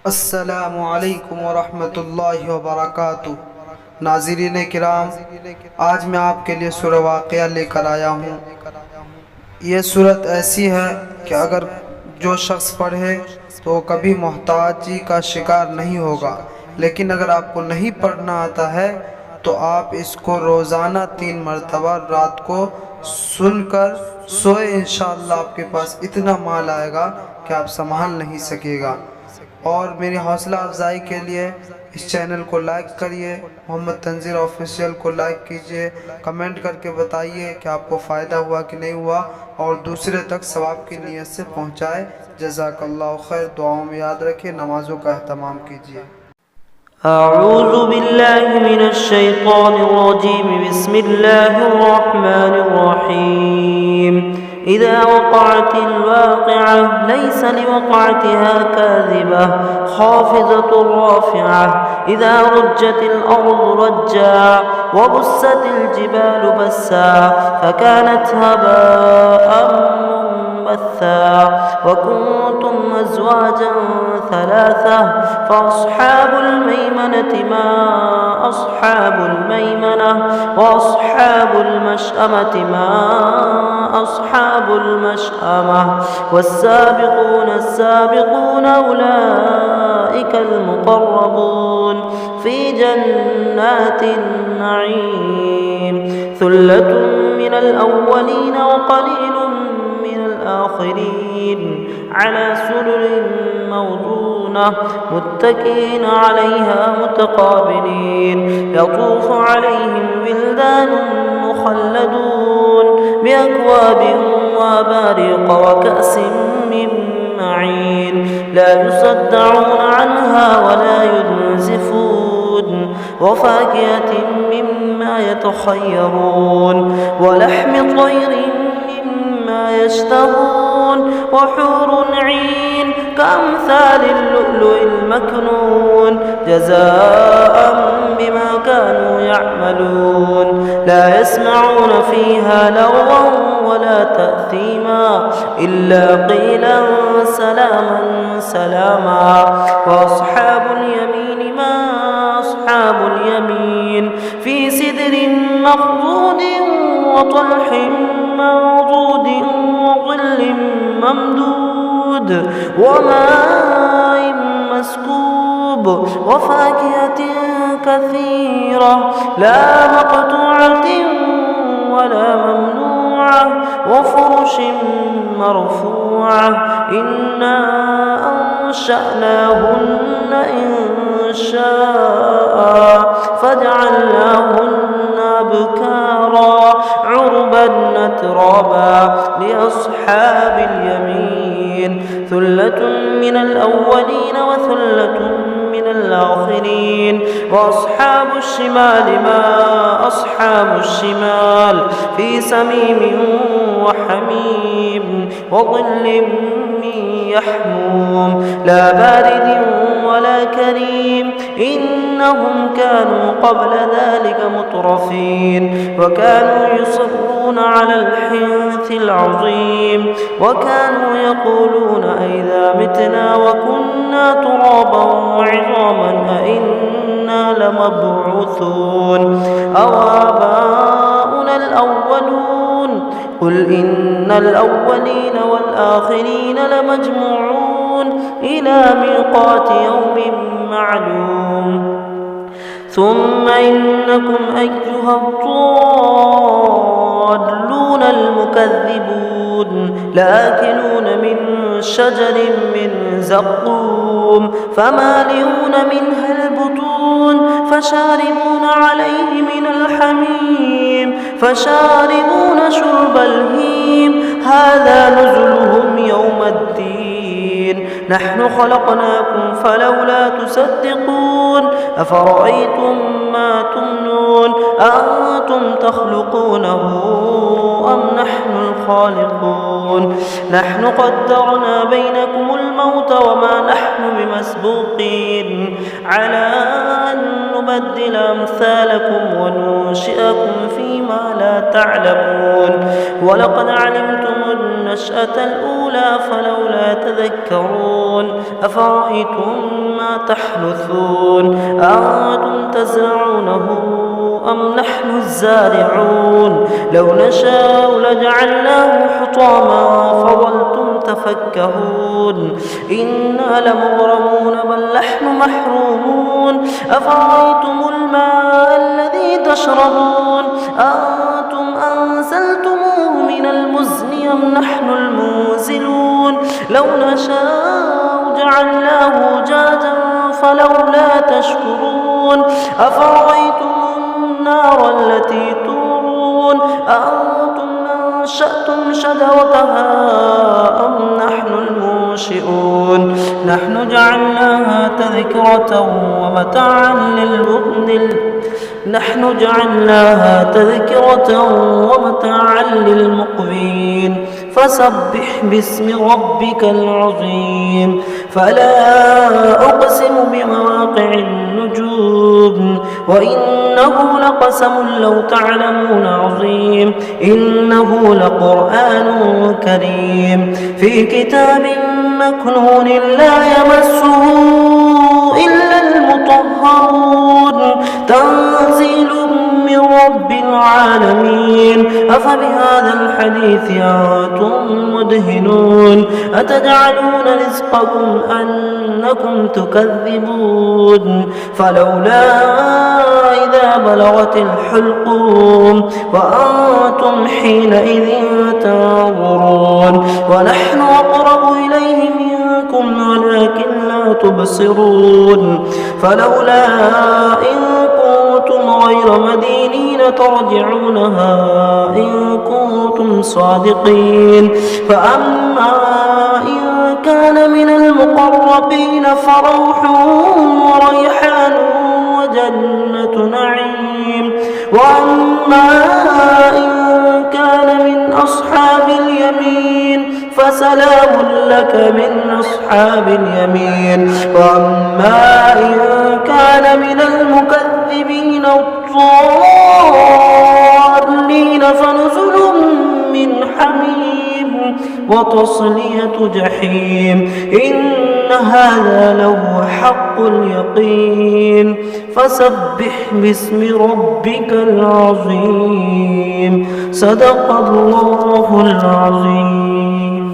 अस्सलामु अलैकुम वरहमतुल्लाहि वबरकातुह। नाज़रीन किराम, आज मैं आपके लिए सूरह वाक़िया लेकर आया हूँ। ये सूरत ऐसी है कि अगर जो शख्स पढ़े तो वो कभी मोहताजी का शिकार नहीं होगा, लेकिन अगर आपको नहीं पढ़ना आता है तो आप इसको रोज़ाना 3 मरतबा रात को सुनकर सोए, इंशाअल्लाह आपके पास इतना माल आएगा कि आप संभाल नहीं सकेगा। और मेरी हौसला अफजाई के लिए इस चैनल को लाइक करिए, मोहम्मद तंजीर ऑफिशियल को लाइक कीजिए, कमेंट करके बताइए कि आपको फ़ायदा हुआ कि नहीं हुआ, और दूसरे तक सवाब की नीयत से पहुँचाए। जज़ाकल्लाहु खैर। दुआओं में याद रखिए, नमाज़ों का अहतमाम कीजिए। अऊज़ु बिल्लाहि मिनश शैतानिर रजीम। बिस्मिल्लाहिर रहमानिर रहीम। इज़ा वक़अतिल वाक़िअह लैसा लिवक़अतिहा काज़िबह ख़ाफ़िज़तुर राफ़िअह। इज़ा रुज्जतिल अर्ज़ु रज्जा व बुस्सतिल जिबालु बस्सा फ़कानत हबाअन मुंबस्सा व कुंतुम अज़वाजन थलाथा फ़अस्हाबुल मैमनति मा अस्हाबुल मैमनह व अस्हाबुल मशअमति मा अस्हाबुल मशअमह वस्साबिक़ून अस्साबिक़ून उलाइकल मुक़र्रबून फ़ी जन्नातिन नईम। सुल्लतुम मिनल अव्वलीन व क़लीलुम मिनल आख़िरीन अला सुरुरिन मौज़ूनह मुत्तकीन अलैहा मुतक़ाबिलीन। यतूफ़ु अलैहिम विल्दानुन मुख़ल्लदून बिअक्वाबिन व अबारिक़ व कअसिन मिन मईन। ला युसद्दऊन अन्हा व ला युनज़िफ़ून व फ़ाकिहतिन मिम्मा यतख़य्यरून व लहमि तयरिन मिम्मा यश्तहून व हूरुन ईन कअम्साल اللؤلؤ المكنون جزاء بما كانوا يعملون। لا يسمعون فيها لغوا ولا تأثيما إلا قيلا سلاما سلاما. وأصحاب اليمين ما أصحاب اليمين في سدر مخضود وطلح منضود وظل ممدود وماء مسكوب وفاكهة كثيرة لا مقطوعة ولا ممنوعة وفرش مرفوعة. إنا أنشأناهن إنشاء فجعلناهن أبكارا عربا أترابا لأصحاب اليمين. ثلة من الأولين وثلة من الآخرين. وأصحاب الشمال ما أصحاب الشمال في سميم وحميم وظل من يحموم لا بارد ولا كريم. إنهم كانوا قبل ذلك مترفين وكانوا يصرون على الحنث العظيم وكانوا يقولون أئذا متنا وكنا ترابا وعظاما أئنا لمبعوثون أو آباؤنا الأولون. قل إن الأولين والآخرين لمجموعون إلى ميقات يوم معلوم. ثم إنكم أيها الضالون المكذبون لآكلون من شجر من زقوم فمالئون منها البطون فشاربون عليه من الحميم فشاربون شرب الهيم. هذا نزلهم يوم الدين. نحن خلقناكم فلولا تصدقون. أفرأيتم ما تمنون أأنتم تخلقونه أم نحن الخالقون. نحن قدرنا بينكم الموت وما نحن بمسبوقين على أن نبدل أمثالكم وننشئكم فيما لا تعلمون. ولقد علمتم النشأة الأولى فلولا تذكرون أفرأيتم ما تحنثون أأنتم تزرعونه أم نحن الزارعون لو نشاء لجعلناه حطاما فظلتم تفكهون إنا لمغرمون بل نحن محرومون أفرأيتم الماء الذي تشربون أأنتم أنزلتموه من المزن أم نحن المنزلون لو نشاء جعلناه أجاجا فلولا تشكرون أفرأيتم النار التي تورون أأنتم أنشأتم شجرتها أم نحن المنشئون نحن جعلناها تذكرة ومتاعا للمقوين فسبح باسم ربك العظيم فلا أقسم بمواقع النجوم وإنه لقسم لو تعلمون عظيم إنه لقرآن كريم في كتاب مكنون لا يمسه إلا المطهرون تنزيل من رب العالمين أفبهذا الحديث أنتم مدهنون أتجعلون رزقكم أنكم تكذبون فلولا إذا بلغت الحلقوم وأنتم حينئذ تنظرون ونحن أقرب إليه منكم ولكن لا تبصرون فلولا إن كنتم غير مدينين ترجعونها إن كنتم صادقين فأما إن كان من المقربين فروح وريحان وجنة نعيم وأما إن كان من أصحاب اليمين فسلام لك من أصحاب اليمين وأما إن كان من المكذبين الضالين فنزل من حميم وتصلية جحيم إن هذا لهو حق اليقين فسبح باسم ربك العظيم صدق الله العظيم.